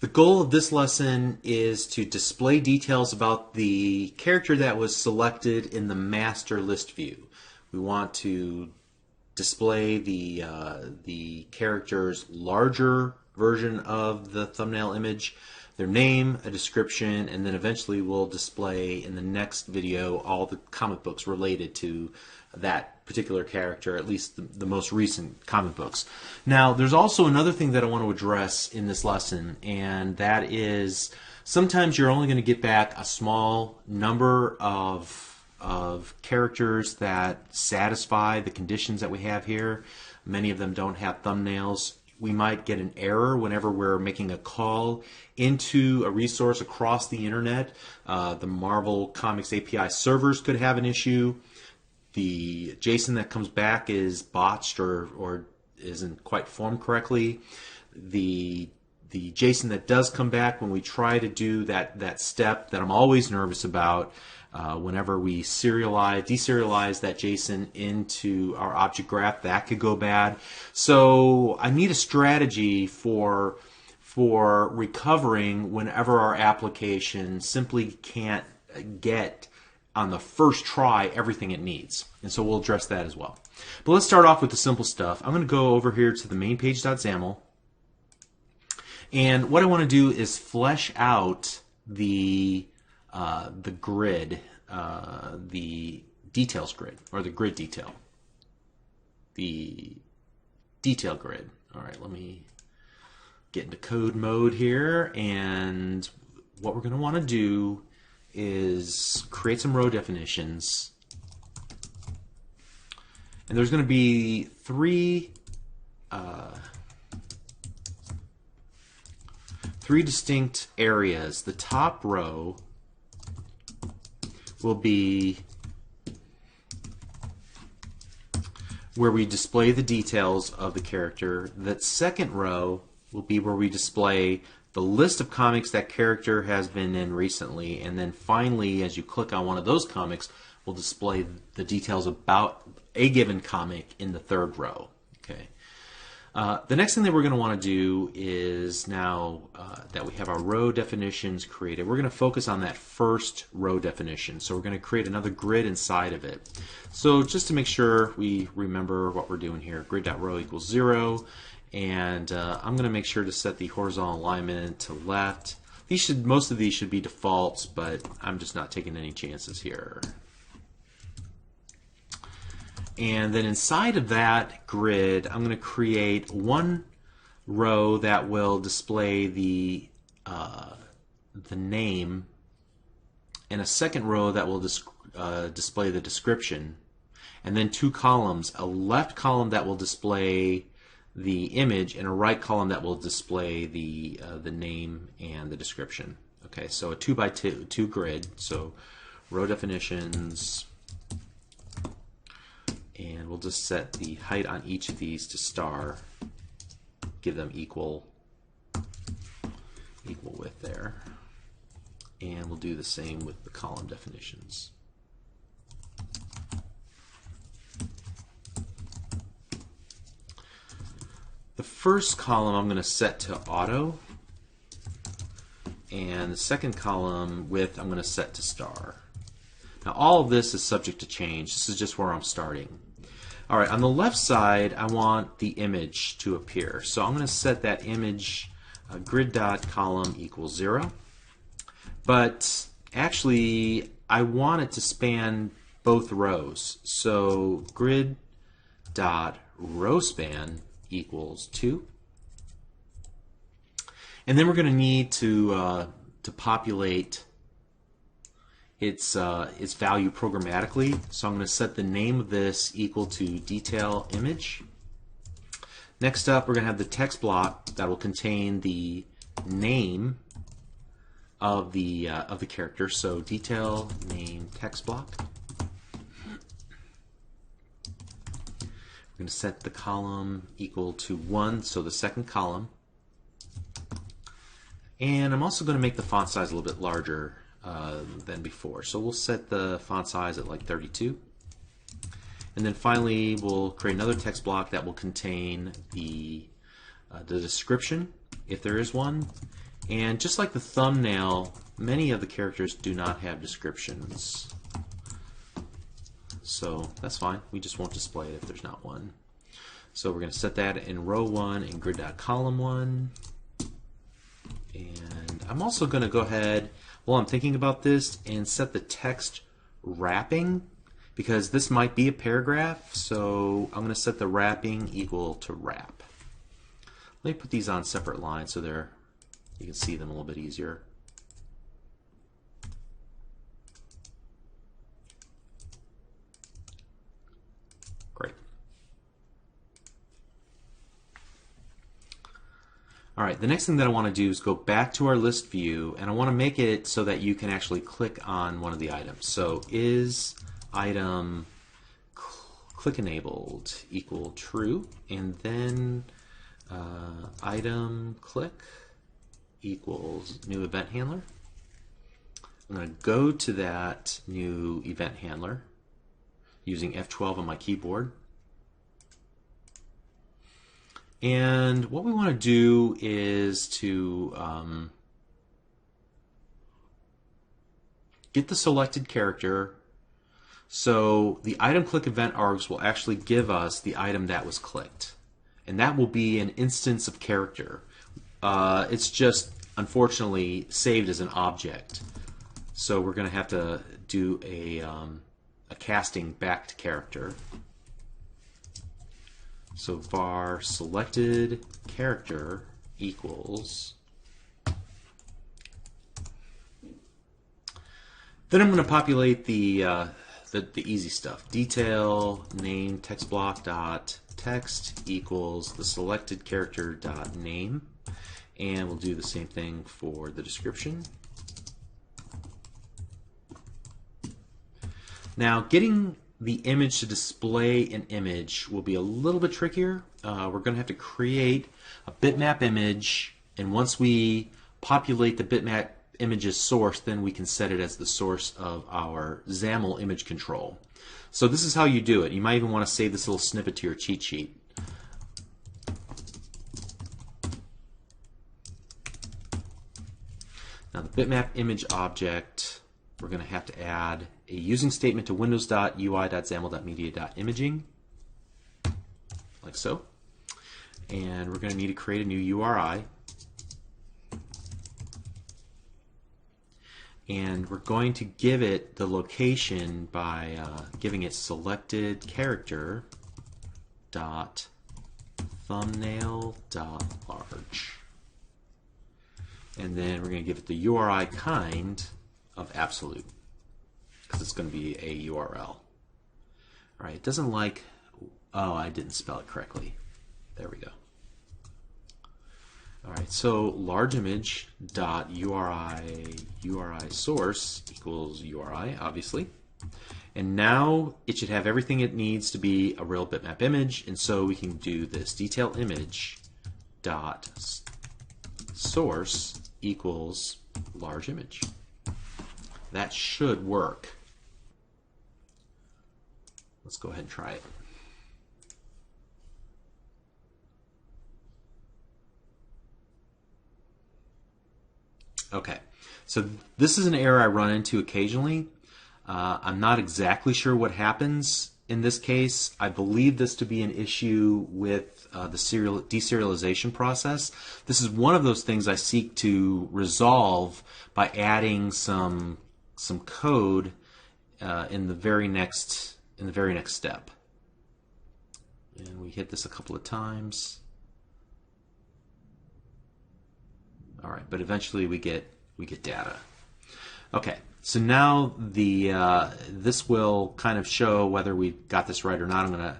The goal of this lesson is to display details about the character that was selected in the master list view. We want to display the character's larger version of the thumbnail image, their name, a description, and then eventually we'll display in the next video all the comic books related to that particular character, at least the most recent comic books. Now, there's also another thing that I want to address in this lesson, and that is sometimes you're only going to get back a small number of characters that satisfy the conditions that we have here. Many of them don't have thumbnails. We might get an error whenever we're making a call into a resource across the internet. The Marvel Comics API servers could have an issue. The JSON that comes back is botched or isn't quite formed correctly. The JSON that does come back when we try to do that step that I'm always nervous about, whenever we deserialize that JSON into our object graph, that could go bad. So I need a strategy for recovering whenever our application simply can't get on the first try everything it needs. And so we'll address that as well. But let's start off with the simple stuff. I'm going to go over here to the main page.xaml. And what I want to do is flesh out the grid, the details grid, or the grid detail. The detail grid. All right, let me get into code mode here. And what we're going to want to do is create some row definitions. And there's going to be three distinct areas. The top row will be where we display the details of the character. That second row will be where we display the list of comics that character has been in recently, and then finally, as you click on one of those comics, we'll display the details about a given comic in the third row. Okay. The next thing that we're going to want to do is, now that we have our row definitions created, we're going to focus on that first row definition. So we're going to create another grid inside of it. So just to make sure we remember what we're doing here, grid.row equals 0. And I'm going to make sure to set the horizontal alignment to left. Most of these should be defaults, but I'm just not taking any chances here. And then inside of that grid, I'm going to create one row that will display the name, and a second row that will display the description, and then two columns: a left column that will display the image, and a right column that will display the name and the description. Okay, so a 2x2 grid. So row definitions, and we'll just set the height on each of these to star. Give them equal width there, and we'll do the same with the column definitions. The first column I'm going to set to auto, and the second column width I'm going to set to star. Now all of this is subject to change. This is just where I'm starting. Alright, on the left side I want the image to appear. So I'm going to set that image grid.column equals 0. But actually I want it to span both rows. So grid.rowspan equals 2. And then we're going to need to populate its value programmatically. So I'm going to set the name of this equal to detail image. Next up, we're going to have the text block that will contain the name of the character. So detail name text block. We're going to set the column equal to 1, so the second column. And I'm also going to make the font size a little bit larger than before. So we'll set the font size at like 32. And then finally, we'll create another text block that will contain the description, if there is one, And just like the thumbnail, many of the characters do not have descriptions. So that's fine. We just won't display it if there's not one. So we're going to set that in row 1 and grid.column 1. And I'm also going to go ahead, while I'm thinking about this, and set the text wrapping, because this might be a paragraph. So I'm going to set the wrapping equal to wrap. Let me put these on separate lines so you can see them a little bit easier. Great. All right, the next thing that I want to do is go back to our list view, and I want to make it so that you can actually click on one of the items. So is item click enabled equal true, and then item click equals new event handler. I'm going to go to that new event handler using F12 on my keyboard. And what we want to do is to get the selected character. So the item click event args will actually give us the item that was clicked. And that will be an instance of character. It's just, unfortunately, saved as an object. So we're going to have to do a casting back to character. So var selected character equals. Then I'm going to populate the easy stuff. Detail name text block dot text equals the selected character dot name, and we'll do the same thing for the description. Now, getting the image to display an image will be a little bit trickier. We're going to have to create a bitmap image, and once we populate the bitmap image's source, then we can set it as the source of our XAML image control. So this is how you do it. You might even want to save this little snippet to your cheat sheet. Now the bitmap image object, we're going to have to add a using statement to windows.ui.xaml.media.imaging, like so. And we're going to need to create a new URI. And we're going to give it the location by giving it selected character dot thumbnail dot large. And then we're going to give it the URI kind of absolute, because it's going to be a URL. All right, it doesn't like, oh, I didn't spell it correctly. There we go. All right, so large image dot URI source equals URI, obviously. And now it should have everything it needs to be a real bitmap image, and so we can do this detail image dot source equals large image. That should work. Let's go ahead and try it. Okay, so this is an error I run into occasionally. I'm not exactly sure what happens in this case. I believe this to be an issue with the deserialization process. This is one of those things I seek to resolve by adding some code in the very next step. And we hit this a couple of times. All right, but eventually we get data. Okay, so now this will kind of show whether we got this right or not. I'm going to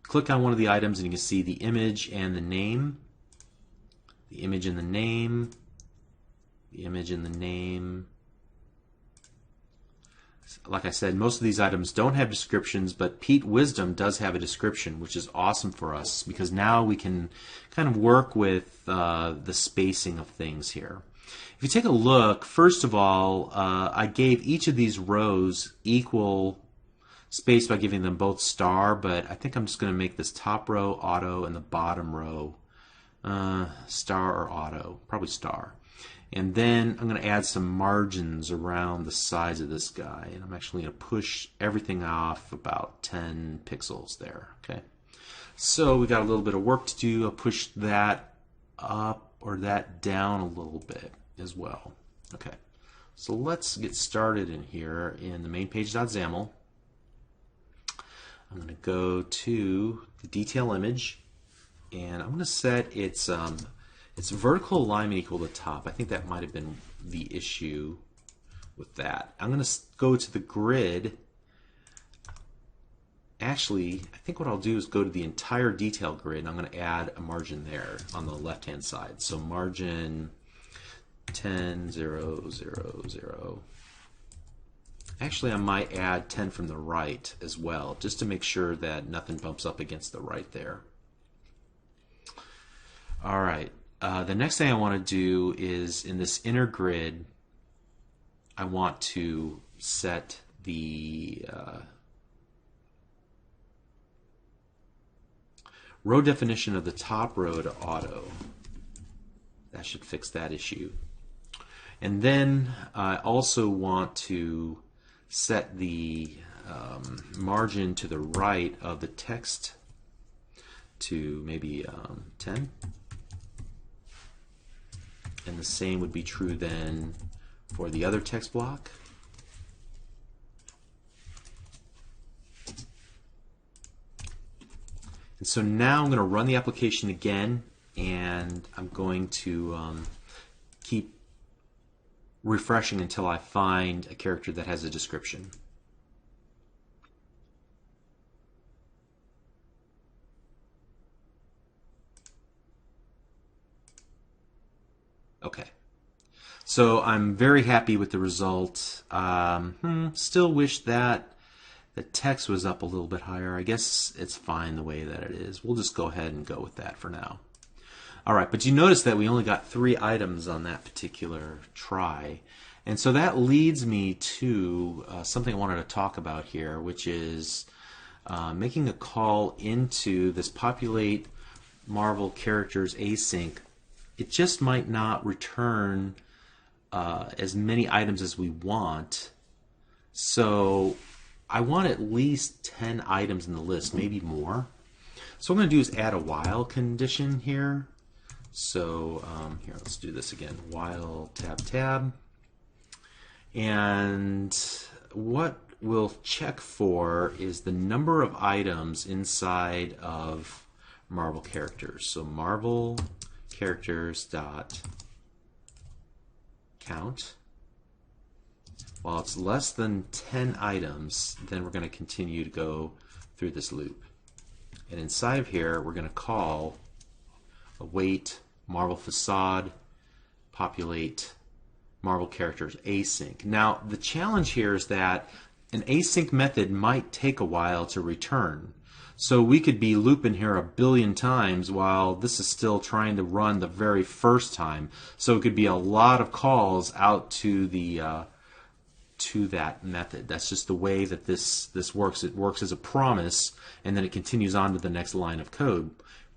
click on one of the items, and you can see the image and the name. The image and the name. The image and the name. Like I said, most of these items don't have descriptions, but Pete Wisdom does have a description, which is awesome for us because now we can kind of work with the spacing of things here. If you take a look, first of all, I gave each of these rows equal space by giving them both star, but I think I'm just going to make this top row auto and the bottom row Star or auto, probably star. And then I'm going to add some margins around the sides of this guy, and I'm actually going to push everything off about 10 pixels there. Okay, so we got a little bit of work to do. I'll push that up or that down a little bit as well. Okay, so let's get started in here in the main page.xaml. I'm going to go to the detail image, and I'm going to set its vertical alignment equal to top. I think that might have been the issue with that. I'm going to go to the grid. Actually, I think what I'll do is go to the entire detail grid, and I'm going to add a margin there on the left-hand side. So margin 10, 0, 0, 0. Actually, I might add 10 from the right as well, just to make sure that nothing bumps up against the right there. All right. The next thing I want to do is in this inner grid, I want to set the row definition of the top row to auto. That should fix that issue. And then I also want to set the margin to the right of the text to maybe 10. And the same would be true then for the other text block. And so now I'm going to run the application again, and I'm going to keep refreshing until I find a character that has a description. Okay, so I'm very happy with the result. Still wish that the text was up a little bit higher. I guess it's fine the way that it is. We'll just go ahead and go with that for now. All right, but you notice that we only got 3 items on that particular try. And so that leads me to something I wanted to talk about here, which is making a call into this populate Marvel characters async. It just might not return as many items as we want. So I want at least 10 items in the list, maybe more. So what I'm going to do is add a while condition here. So here, let's do this again. While tab. And what we'll check for is the number of items inside of Marvel characters. So Marvel characters dot count. While it's less than 10 items, then we're going to continue to go through this loop. And inside of here, we're going to call await Marvel facade populate Marvel characters async. Now, the challenge here is that an async method might take a while to return. So we could be looping here a billion times while this is still trying to run the very first time. So it could be a lot of calls out to the to that method. That's just the way that this works. It works as a promise, and then it continues on to the next line of code.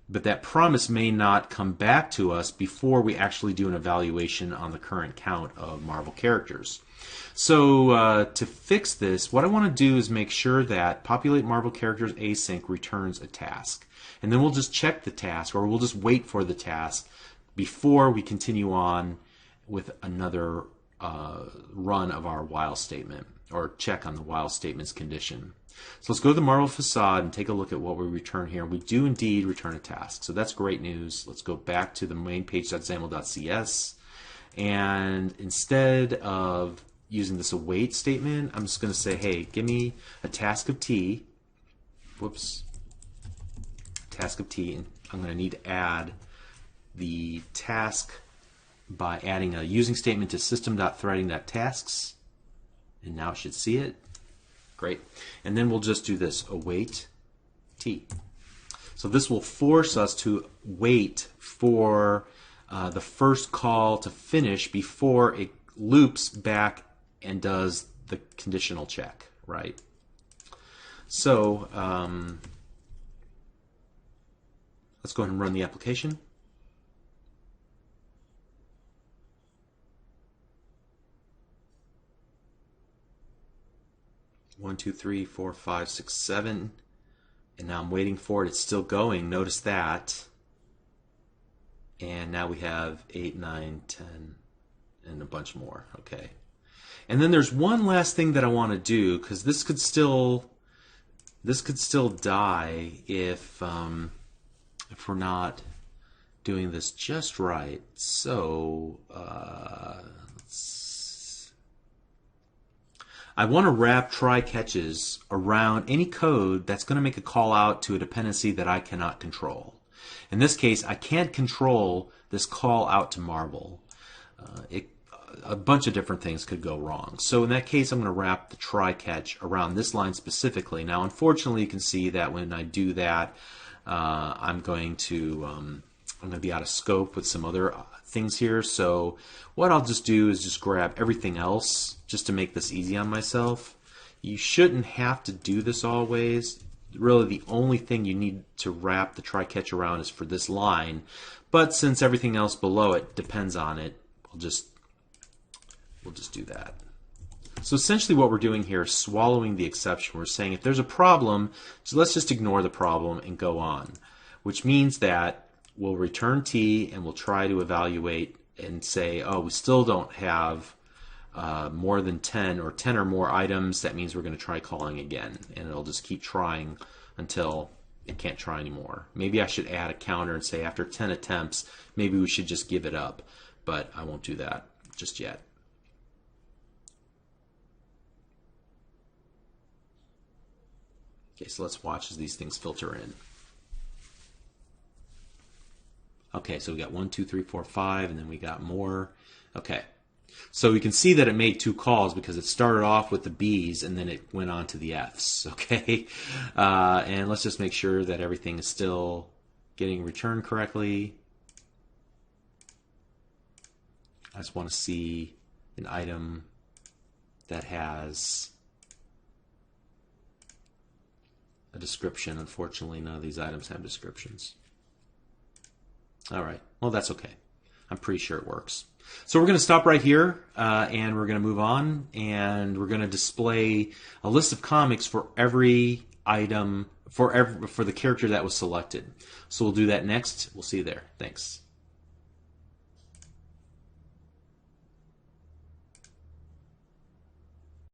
But that promise may not come back to us before we actually do an evaluation on the current count of Marvel characters. So to fix this, what I want to do is make sure that populate Marvel characters async returns a task. And then we'll just check the task, or we'll just wait for the task before we continue on with another run of our while statement, or check on the while statement's condition. So let's go to the Marvel facade and take a look at what we return here. We do indeed return a task, so that's great news. Let's go back to the main page.xaml.cs, and instead of using this await statement, I'm just going to say, hey, give me a task of T. Task of T, and I'm going to need to add the task by adding a using statement to system.threading.tasks, and now it should see it. Great. And then we'll just do this, await T. So this will force us to wait for the first call to finish before it loops back and does the conditional check, right? So let's go ahead and run the application. 1, 2, 3, 4, 5, 6, 7. And now I'm waiting for it. It's still going. Notice that. And now we have 8, 9, 10, and a bunch more. Okay. And then there's one last thing that I want to do, because this could still die if we're not doing this just right. So I want to wrap try catches around any code that's going to make a call out to a dependency that I cannot control. In this case, I can't control this call out to marble. A bunch of different things could go wrong. So in that case, I'm going to wrap the try catch around this line specifically. Now, unfortunately, you can see that when I do that, I'm going to be out of scope with some other things here. So what I'll just do is just grab everything else just to make this easy on myself. You shouldn't have to do this always. Really, the only thing you need to wrap the try catch around is for this line. But since everything else below it depends on it, we'll just do that. So essentially what we're doing here is swallowing the exception. We're saying if there's a problem, so let's just ignore the problem and go on, which means that we'll return T and we'll try to evaluate and say, oh, we still don't have more than 10 or 10 or more items. That means we're going to try calling again, and it'll just keep trying until it can't try anymore. Maybe I should add a counter and say after 10 attempts, maybe we should just give it up, but I won't do that just yet. Okay, so let's watch as these things filter in. Okay, so we got 1, 2, 3, 4, 5, and then we got more. Okay, so we can see that it made 2 calls because it started off with the B's and then it went on to the F's. Okay, and let's just make sure that everything is still getting returned correctly. I just want to see an item that has a description. Unfortunately, none of these items have descriptions. All right, well, that's okay. I'm pretty sure it works. So we're going to stop right here, and we're going to move on, and we're going to display a list of comics for every item, for the character that was selected. So we'll do that next. We'll see you there. Thanks.